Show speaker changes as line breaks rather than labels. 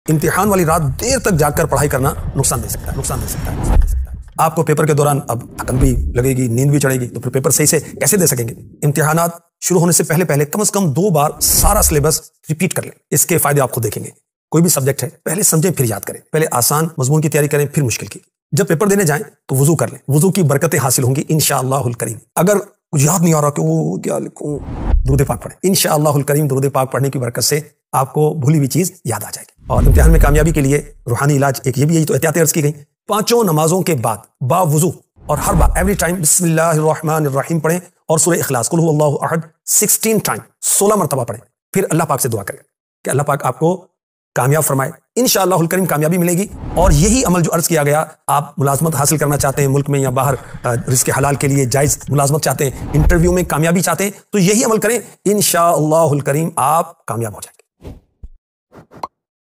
इम्तिहान वाली रात देर तक जाकर पढ़ाई करना नुकसान दे सकता है। आपको पेपर के दौरान अब थकन भी लगेगी, नींद भी चढ़ेगी, तो फिर पेपर सही से कैसे दे सकेंगे? इम्तिहानात शुरू होने से पहले कम से कम 2 बार सारा सिलेबस रिपीट कर लें। इसके फायदे आपको देखेंगे। कोई भी सब्जेक्ट है पहले समझें फिर याद करें। पहले आसान मजमून की तैयारी करें फिर मुश्किल की। जब पेपर देने जाएं तो वुजू कर लें। वुजू की बरकतें हासिल होंगी इंशाअल्लाहुल करीम। अगर कुछ याद नहीं आ रहा कि वो क्या लिखूं, दुरूद पाक पढ़ें। इंशाअल्लाहुल करीम दुरूद पाक पढ़ने की बरकत से आपको भूली हुई चीज याद आ जाएगी। और इम्तिहान में कामयाबी के लिए रूहानी इलाज एक ये भी, यही तो एहतियातें अर्ज की गई। 5 नमाजों के बाद बावुजू और हर बार एवरी टाइम बिस्मिल्लाहिर्रहमानिर्रहीम पढ़ें और सूरह इखलास कुल हुवल्लाहु अहद 16 मरतबा पढ़ें। फिर अल्लाह पाक से दुआ करें कि अल्लाह पाक आपको कामयाब फरमाए। इंशाअल्लाहुल करीम कामयाबी मिलेगी। और यही अमल जो अर्ज किया गया, आप मुलाजमत हासिल करना चाहते हैं मुल्क में या बाहर, रिज़्क़ हलाल के लिए जायज़ मुलाजमत चाहते हैं, इंटरव्यू में कामयाबी चाहते हैं, तो यही अमल करें। इंशाअल्लाहुल करीम आप कामयाब हो जाएंगे।